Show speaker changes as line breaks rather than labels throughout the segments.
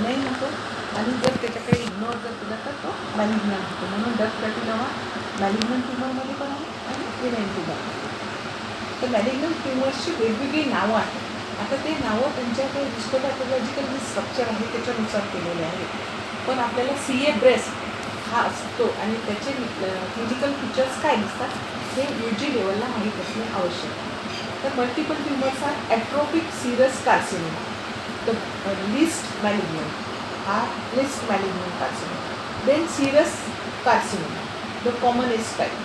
बिनाईन होतो आणि जर त्याच्याकडे इग्नोर जर केला तर तो मॅलिग्नंट होतो. म्हणून डक्ट कार्सिनोमा मॅलिग्नंट ट्युमरमध्ये पण आहे आणि बिनाईन ट्युमर. तर मॅलिग्नंट ट्युमर्सची वेगवेगळी नावं आहेत. आता ते नावं त्यांच्या काही हिस्टोपॅथॉलॉजिकल जे स्ट्रक्चर आहे त्याच्यानुसार केलेले आहे. पण आपल्याला CA ब्रेस्ट हा असतो आणि त्याचे क्लिनिकल फीचर्स काय दिसतात हे UG लेवलला माहीत असणे आवश्यक आहे. तर multiple tumours are atrophic scirrhous carcinoma, the least malignant हा least malignant carcinoma. Then scirrhous carcinoma, the commonest type.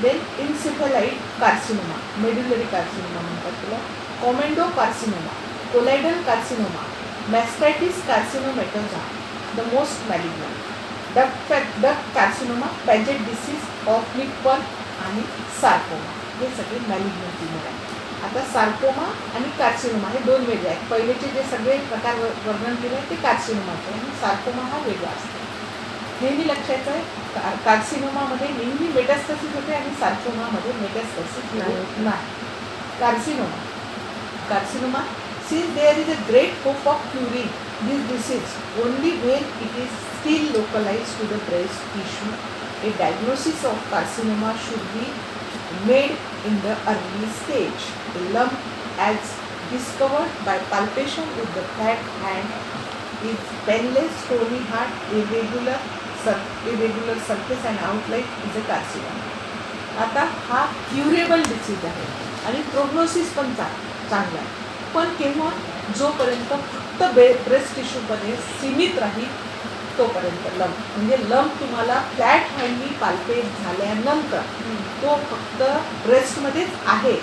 Then encephaloid carcinoma, medullary carcinoma म्हणतात त्याला. Comedo carcinoma, colloidal carcinoma, mastitis carcinomatosa, the most malignant. Duct carcinoma, Paget disease of nipple आणि sarcoma हे सगळे malignant tumour आहेत. आता sarcoma आणि carcinoma हे दोन वेगळे आहेत. पहिलेचे जे सगळे प्रकार वर्णन केले आहे ते कार्सिनोमाचे आणि सार्कोमा हा वेगळा असतो. नेहमी लक्षाचं आहे कार्सिनोमामध्ये नेहमी मेटास्टॅसिस होते आणि सार्कोमामध्ये मेटास्टॅसिस नाही. Carcinoma since there is a great hope of curing this disease only when it is still localized to the breast tissue, a diagnosis of carcinoma should be made in the early stage. The lump, as discovered by palpation with the flat hand, is painless, stony hard, irregular surface and outline is a carcinoma. आता हा curable disease आहे आणि prognosis पण चांगला आहे. पण केव्हा जोपर्यंत फक्त ब्रेस्ट टिश्यूमध्ये सीमित राहील तोपर्यंत लंप म्हणजे लंप तुम्हाला फ्लॅट हँडनी पाल्पेट झाल्यानंतर तो फक्त ब्रेस्टमध्येच आहे,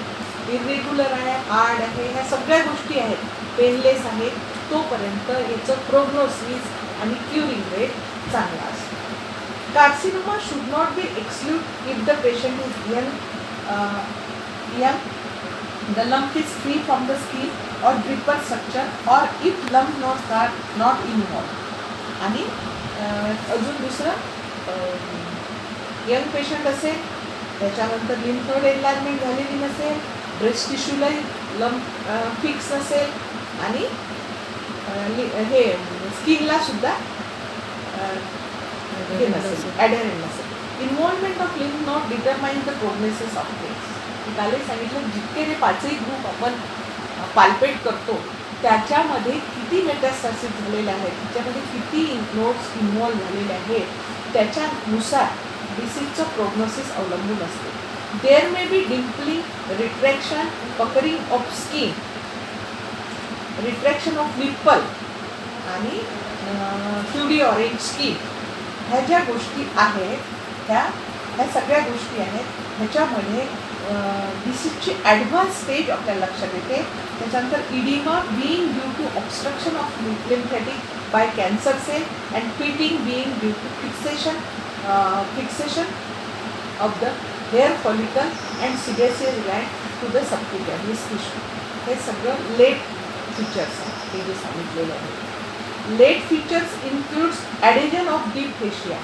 इरेग्युलर आहे, हार्ड आहे, ह्या सगळ्या गोष्टी आहेत, पेनलेस आहे, तोपर्यंत याचं प्रोग्नोसिस आणि क्युरिंग रेट चांगला असतो. Carcinoma should not be exclude if the patient is young, the lump is free from the skin or dripper structure, or if lump not involved. आणि अजून दुसरं यंग पेशंट असेल, त्याच्यानंतर लिम्फ नोड एनलार्जमेंट झालेली नसेल, breast टिश्यूला lump fix नसेल आणि हे स्किनला सुद्धा हे नसेल, ॲडहेरंट नसेल. Involvement of lymph node determine the prognosis of case. काले सांगितलं जितके हे पाचही ग्रुप आपण पाल्पेट करतो त्याच्यामध्ये किती मेटास्टॅसिस झालेले आहेत, त्याच्यामध्ये किती नोड्स इन्व्हॉल्व झालेले आहेत त्याच्यानुसार डिसीजचं प्रोग्नोसिस अवलंबून असते. There may be dimpling, retraction, puckering of skin, retraction of nipple आणि फ्लुडी ऑरेंज स्किन. ह्या ज्या गोष्टी आहेत ह्या सगळ्या गोष्टी आहेत. ह्याच्यामध्ये डिसीजची ॲडव्हान्स स्टेज आपल्याला लक्षात येते. त्याच्यानंतर oedema being due to obstruction of lymphatic by cancer cell and pitting being due to fixation of the hair follicle and sebaceous gland to the subcutaneous tissue. हे सगळं लेट फीचर्स आहेत ते जे सांगितलेले आहेत. Late features includes adhesion of deep fascia,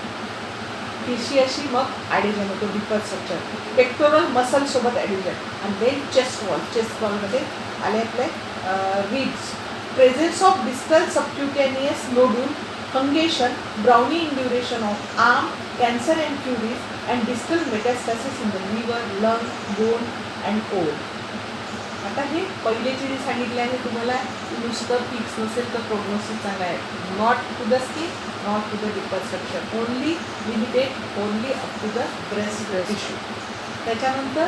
फेशियाशी मग adhesion होतो, डिपर स्ट्रक्चर, पेक्टोरल मसलसोबत ॲडिजन आणि देन चेस्ट वॉलमध्ये आले आपले ribs, presence of distal subcutaneous nodule, fungation, brownie इंड्युरेशन of arm, cancer and cuirasse and distal metastasis in the liver, lung, bone and all. आता हे पहिलेचे जे सांगितले आहे तुम्हाला नुसतं फिक्स नसेल तर प्रोग्नोसिस चांगला आहे. Not to the skin, not to the deeper structure, only limited only up to the breast tissue. त्याच्यानंतर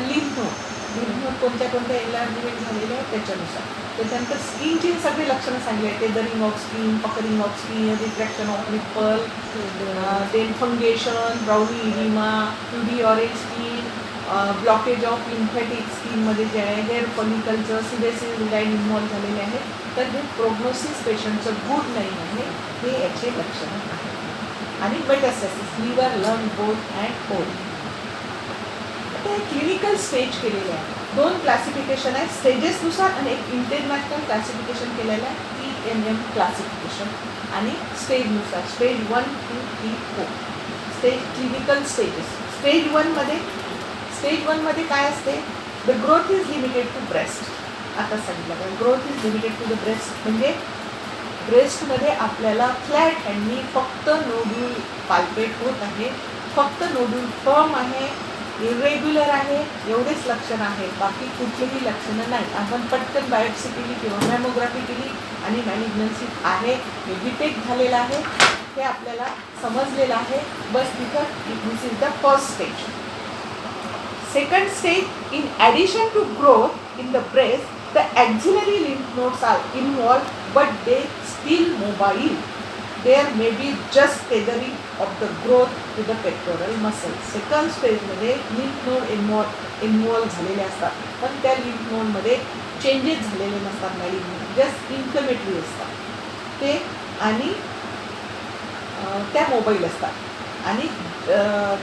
लिम्फ नोड कोणत्या एनलार्जमेंट झालेले आहे त्याच्यानुसार. त्याच्यानंतर स्किनची सगळे लक्षणं सांगली आहेत, tethering of skin, puckering of skin, retraction of nipple, then fungation, brawny oedema, peau de orange skin, blockage of lymphatic स्किनमध्ये जे आहे, हेअर फॉलिकलचं सिबेसियस ग्लँड इन्व्हॉल्व झालेले आहे. तर हे प्रोग्नोसिस पेशंटचं गुड नाही आहे, हे याचे लक्षणं आहेत. आणि मेटास्टॅसिस liver, lung, bone and all. आता हे क्लिनिकल स्टेज केलेले आहे. दोन क्लासिफिकेशन आहे स्टेजेसनुसार आणि एक इंटरनॅशनल क्लासिफिकेशन केलेलं आहे EMM क्लासिफिकेशन आणि स्टेजनुसार stage 1, 2, 3, 4 stage clinical stages. Stage 1मध्ये काय असते, the growth is limited to breast. आता सांगितलं growth is limited to the breast म्हणजे ब्रेस्टमध्ये आपल्याला फ्लॅट हँडनी फक्त नोड्यूल पाल्पेट होत आहे, फक्त नोड्यूल फर्म आहे, इरेग्युलर आहे, एवढेच लक्षणं आहेत, बाकी कुठलीही लक्षणं नाही. आपण पटकन बायोप्सी केली किंवा मॅमोग्राफी केली आणि मॅलिग्नन्सी आहे, हे डिटेक्ट झालेलं आहे, हे आपल्याला समजलेलं आहे. बस तिथं this is the first stage. Second stage, in addition to growth in the breast, the axillary lymph nodes are involved, but they still mobile. There may be just tethering of the growth to the pectoral muscle. Second स्टेजमध्ये lymph node involve झालेले असतात, पण त्या lymph नोडमध्ये changes झालेले नसतात, malignant just inflammatory असतात ते, आणि त्या मोबाईल असतात. आणि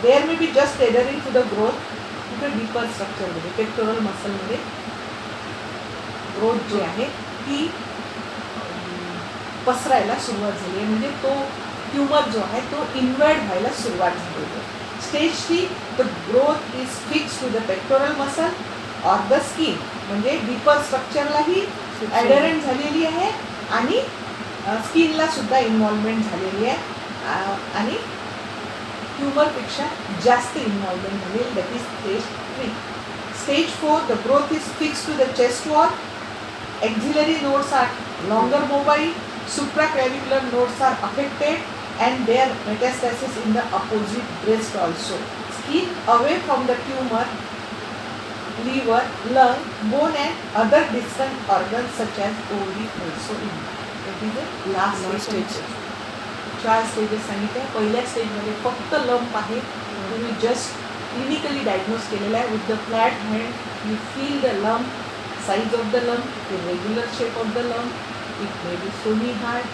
there may be just tethering to the growth कुठे डीपर स्ट्रक्चरमध्ये, पेक्टोरल मसलमध्ये ग्रोथ जी आहे ती पसरायला सुरुवात झाली आहे, म्हणजे तो ट्यूमर जो आहे तो इन्व्हर्ट व्हायला सुरुवात झालेली आहे. Stage 3, the growth is fix to the pectoral muscle or the skin, म्हणजे डीपर स्ट्रक्चरलाही ॲडरंट झालेली आहे आणि स्किनला सुद्धा इन्व्हॉल्वमेंट झालेली आहे, आणि ट्यूमरपेक्षा जास्त इन्व्हॉल्वमेंट झालेली, that is stage 3. Stage 4, the growth is fix to the chest wall, axillary nodes are longer mobile, supraclavicular nodes are affected, and their metastasis in the opposite breast also. Skin away from the tumor, liver, lung, bone and other distant organs such as ovary also involved. That is the last stage. 4 stages सांगितल्या. पहिल्या स्टेजमध्ये फक्त lump आहे, तुम्ही just clinically diagnose केलेला आहे. With the flat hand you feel the lump, size of the lump, the regular shape of the lump, it may be semi hard,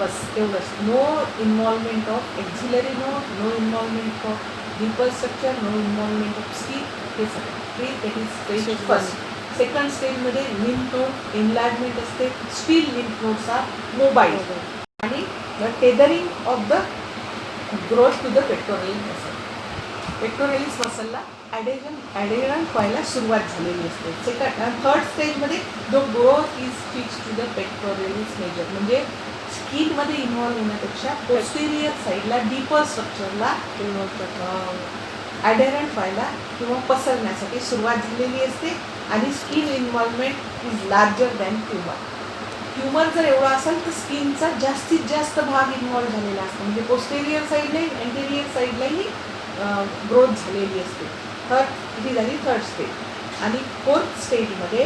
बस एवढंच. No involvement of axillary node, no involvement of deeper structure, no involvement of skin, हे सगळं that is stage first. Second स्टेजमध्ये lymph node enlargement असते, still lymph nodes are mobile, आणि the tethering of the growth to the pectoral muscle. Pectoralis मसलला adherent व्हायला सुरुवात झालेली असते. थर्ड स्टेजमध्ये जो growth is fix to the pectoralis major, म्हणजे स्किनमध्ये इन्व्हॉल्व होण्यापेक्षा पोस्टेरियर साईडला डीपर स्ट्रक्चरला ॲडेरंट व्हायला किंवा पसरण्यासाठी सुरुवात झालेली असते, आणि skin involvement is larger than tumour. Tumour जर एवढा असेल तर स्किनचा जास्तीत जास्त भाग इन्व्हॉल्व झालेला असतो, म्हणजे पोस्टेरियर साईडलाही एंटेरियर साईडलाही ग्रोथ झालेली असते. ही झाली थर्ड स्टेज. आणि फोर्थ स्टेजमध्ये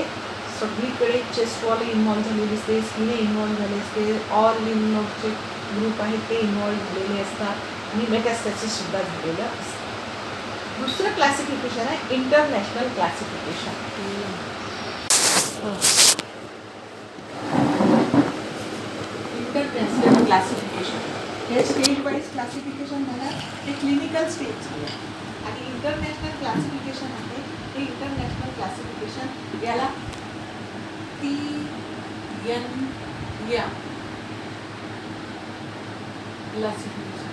सगळीकडे चेस्ट वॉल इन्व्हॉल्व झालेली असते, स्किन इन्व्हॉल्व झाली असते, ऑल लिम्फ नोडचे ग्रुप आहेत ते इन्व्हॉल्व झालेले असतात, आणि मेटास्टॅसिससुद्धा झालेलं असतं. दुसरं क्लासिफिकेशन आहे इंटरनॅशनल क्लासिफिकेशन. इंटरनॅशनल क्लासिफिकेशन हे स्टेज वाईज क्लासिफिकेशन झालं, ते क्लिनिकल स्टेज झालं. आणि इंटरनॅशनल क्लासिफिकेशन आहे, हे इंटरनॅशनल क्लासिफिकेशन याला TNM classification.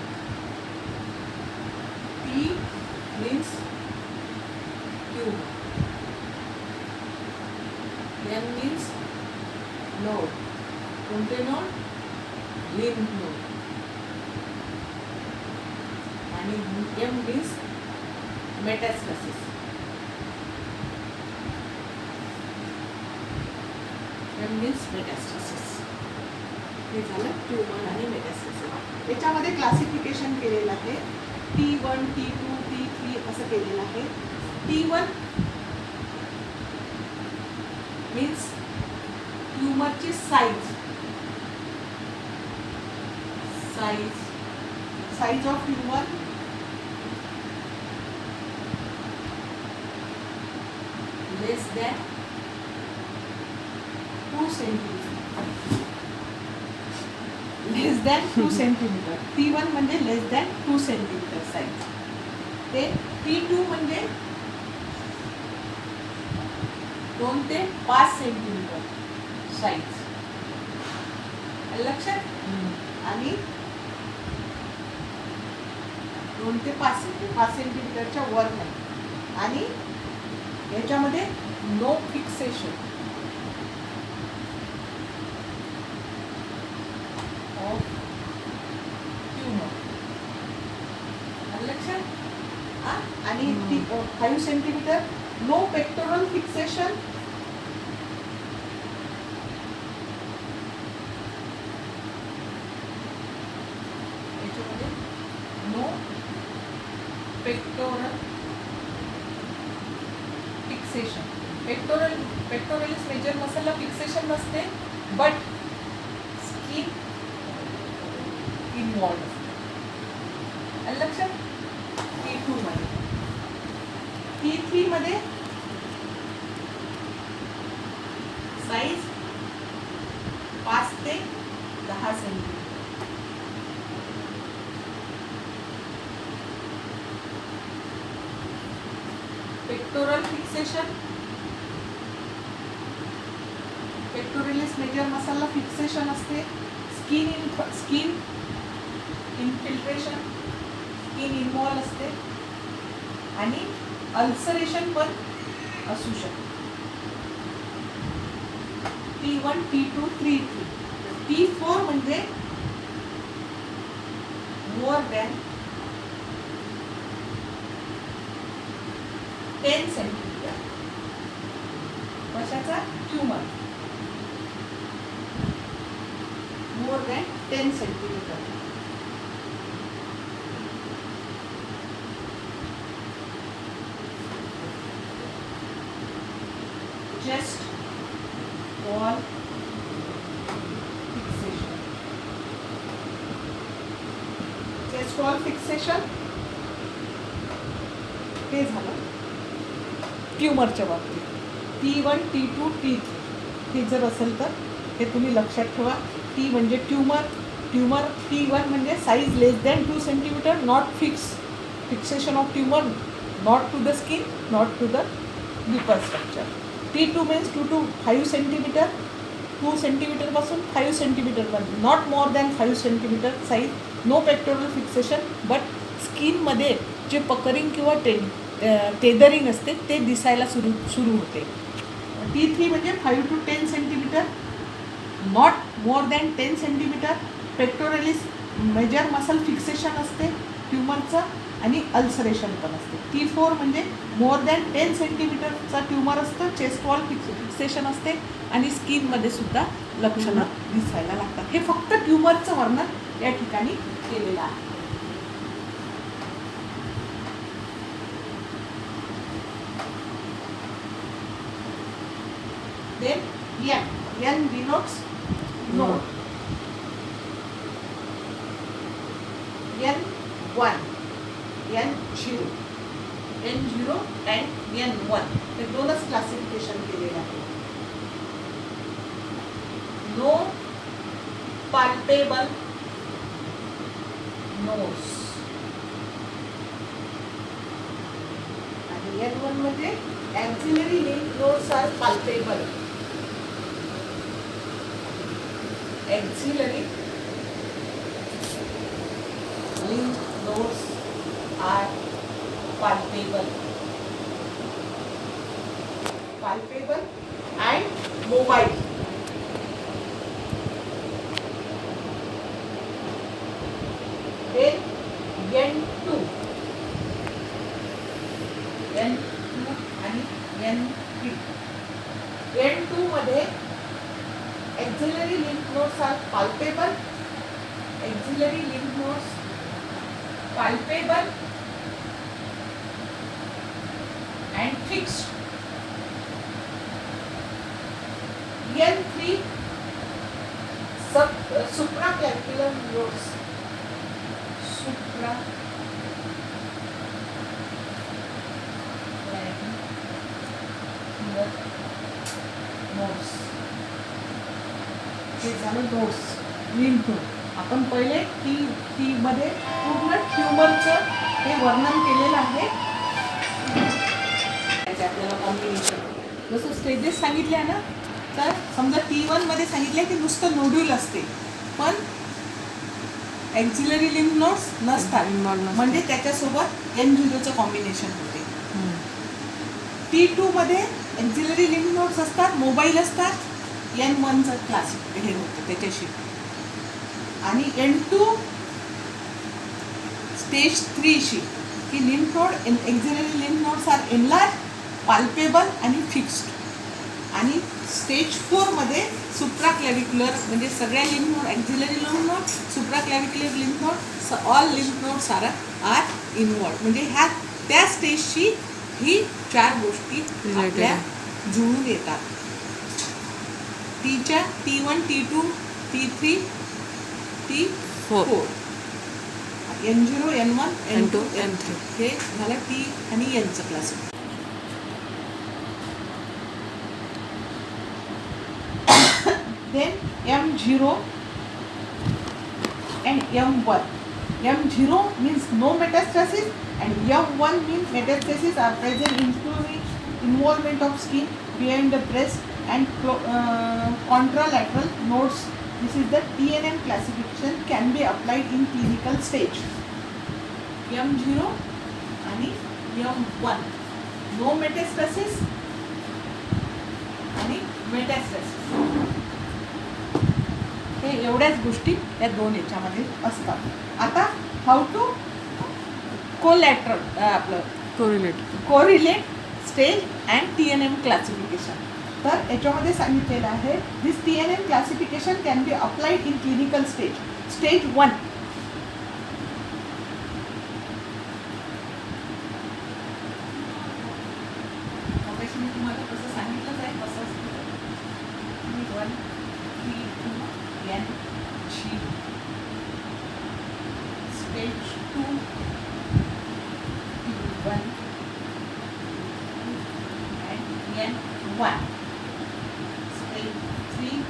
T means tube, N means node, कोणते नोड? लिम्फ नोड, आणि M means मेटास्टॅसिस. M means मेटास्टॅसिस. हे झालं ट्यूमर आणि मेटास्टॅसिस. याच्यामध्ये क्लासिफिकेशन केलेलं आहे, T1, T2, T3 असं केलेलं आहे. T1 मीन्स ट्यूमरची size of tumour less than 2 centimetre. Less than 2 centimetre. T1 म्हणजे लेस दॅन 2 सेंटीमीटर साईज. ते T2 म्हणजे 2 ते 5 सेंटीमीटर साईज. लक्षात. आणि 2 ते 5 सेंटीमीटरच्या वर नाही. आणि याच्यामध्ये no fixation, 5 centimetre. No pectoral fixation. याच्यामध्ये no pectoral fixation. Pectoralis major मसलला फिक्सेशन नसते, बट स्किन इन्वॉल्व असते. लक्षात. T2 मध्ये. T3 मध्ये साईज 5 ते 10 centimetre. Pectoral fixation. Pectoralis major मसलला फिक्सेशन असते. स्किन इन्फिल्ट्रेशन, स्किन इन्वॉल्व असते आणि अल्सरेशन पण असू शकते. T1, T2, T3. T4 म्हणजे मोर दॅन 10 सेंटीमीटर. कशाचा? ट्यूमर. मोर than 10 centimetre. Chest wall fixation. Chest wall fixation हे झालं ट्यूमरच्या बाबतीत. T1, T2, T3 हे जर असेल तर हे तुम्ही लक्षात ठेवा. T म्हणजे ट्यूमर. T1 म्हणजे size less than 2 centimetre. Not fixation of tumour, not to the skin, not to the deeper structure. T2 means 2 to 5 centimetre. 2 सेंटीमीटरपासून 5 सेंटीमीटरपर्यंत. Not more than 5 centimetre size. No pectoral fixation, but स्किनमध्ये जे puckering किंवा tethering असते ते दिसायला सुरू होते. T3 म्हणजे 5 to 10 centimetre. Not more than 10 centimetre. Pectoralis major muscle fixation असते ट्यूमरचं आणि अल्सरेशन पण असते. T4 म्हणजे मोर दॅन 10 सेंटीमीटरचा ट्यूमर असतं. चेस्ट वॉल फिक्सेशन असते आणि स्किनमध्ये सुद्धा लक्षणं दिसायला लागतात. हे फक्त ट्यूमरचं वर्णन या ठिकाणी केलेलं आहे. Then N denotes node. N1, N0, N0 and N1 हे दोनच क्लासिफिकेशन केलेलं आहे. No palpable nodes. आणि N1 म्हणजे axillary lymph nodes are palpable. Axillary lymph nodes are palpable and mobile. Then N2 आणि N3. N2 मध्ये Axillary lymph nodes are palpable. Axillary lymph nodes palpable and fixed. N3 supraclavicular nodes. Nodes. हे झालं nodes. Lymph node. आपण पहिले T मध्ये पूर्ण ट्यूमरचं हे वर्णन केलेलं आहे. आपल्याला कॉम्बिनेशन जसं स्टेजेस सांगितले ना, तर समजा T1 मध्ये सांगितले की नुसतं नोड्यूल असते, पण ॲक्झिलरी लिम्फ नोड्स नसतात, म्हणजे त्याच्यासोबत N0चं कॉम्बिनेशन होते. T2 मध्ये ॲक्झिलरी लिम्फ नोड्स असतात, मोबाईल असतात. N1चं क्लासिक हे होतं त्याच्याशी. आणि N2 स्टेज 3शी की lymph node axillary lymph nodes are enlarge, palpable आणि फिक्स्ड. आणि स्टेज 4मध्ये सुप्राक्लॅव्हिक्युलर म्हणजे सगळ्या lymph node, axillary lymph node, supraclavicular lymph node, all lymph nodes are involve. म्हणजे ह्या त्या स्टेजशी ही 4 गोष्टी आपल्या जुळून येतात. टीच्या T1, T2, T3, T4, N0, N1, N2, N3 हे झालं T आणि Nचं classification. Then M0 and M1. M0 means no metastasis and M1 means metastasis are present including involvement of skin behind the breast and contralateral nodes. This is the TNM classification can be applied in clinical stage. M0 आणि M1 no metastasis आणि metastasis हे एवढ्याच गोष्टी या 2 याच्यामध्ये असतात. आता how to correlate stage and TNM classification. तर याच्यामध्ये सांगितलेलं आहे this TNM classification can be applied in clinical stage. Stage 1 मी तुम्हाला कसं सांगितलंच आहे कसं T1, T2, N0. Stage 2 T1 and N1. Stage 3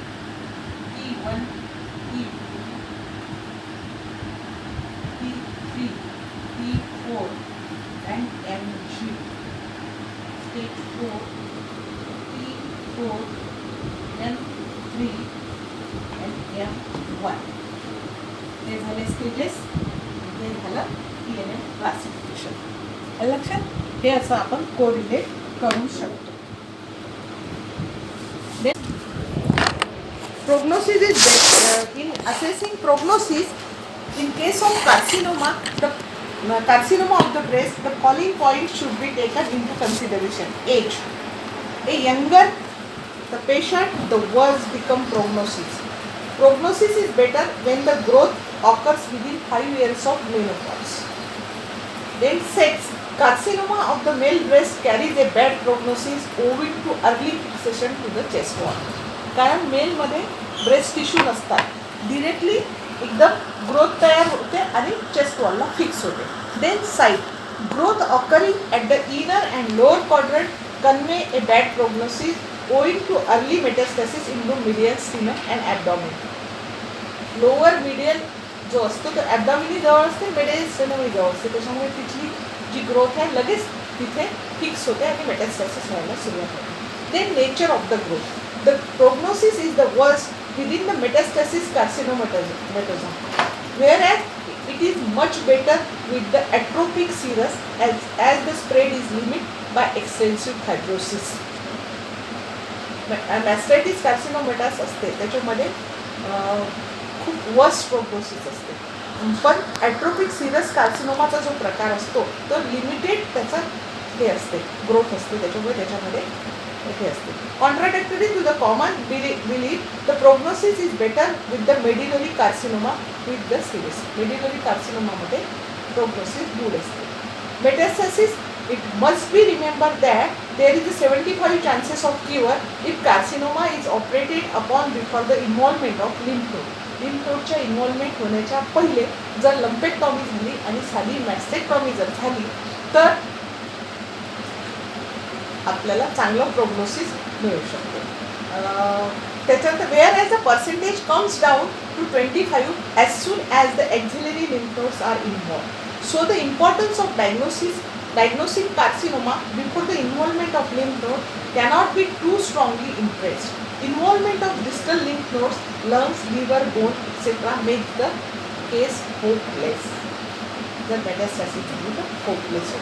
T1, T2, T3, T4 and M0. Stage 4 T4, N3 and M1. हे झाले स्टेजेस. हे झालं TNM क्लासिफिकेशन. लक्षात हे असं आपण कोरिलेट करू शकतो. Prognosis is better. In assessing prognosis in case of carcinoma, the carcinoma of the breast, the following points should be taken into consideration. Age. A younger the patient, the worse become prognosis. Prognosis is better when the growth occurs within 5 years of menopause. Then sex. Carcinoma of the male breast carries a bad prognosis owing to early fixation to the chest wall. कारण मेलमध्ये breast tissue नसतात, directly एकदम growth तयार होते आणि chest वॉलला fix होते. Then site. Growth occurring at the inner and lower quadrant convey a bad prognosis owing to early metastasis in to mediastinum and abdomen. Lower medial जो असतो तो ॲबडॉमिनी जवळ असते, मिडियल स्टिनमही जवळ असते, त्याच्यामुळे तिथली जी ग्रोथ आहे लगेच तिथे फिक्स होते आणि मेटास्टॅसिस व्हायला सुरुवात होते. Then nature of the growth. The prognosis is the worst within the metastasis carcinomatosis, whereas it is much better with the atrophic serous as the spread is limited by extensive fibrosis. Mastitis carcinomatous असते त्याच्यामध्ये खूप worst prognosis असते. पण ॲट्रोपिक सिरस कार्सिनोमाचा जो प्रकार असतो तो limited त्याचा हे असते, ग्रोथ असते, त्याच्यामुळे त्याच्यामध्ये हे असते. Contradictory to the common belief, the prognosis is better with the medullary carcinoma with the serous. Medullary carcinoma मध्ये prognosis good असते. Metastasis, it must be remembered that there is a 75 chances of cure if carcinoma is operated upon before the involvement of lymph node. lymph nodeच्या involvement होण्याच्या पहिले जर लंपेक्टॉमी झाली आणि साधी मॅस्टेक्टॉमी जर झाली तर आपल्याला चांगलं प्रोग्नोसिस मिळू शकते. त्याच्यानंतर where as the percentage comes down to 25 as soon as the axillary lymph nodes are involve. So the importance of diagnosing carcinoma before the involvement of lymph node cannot be too strongly impressed. Involvement of distal lymph nodes, lungs, liver, bone, etc. make the case hopeless. The metastasis is hopeless.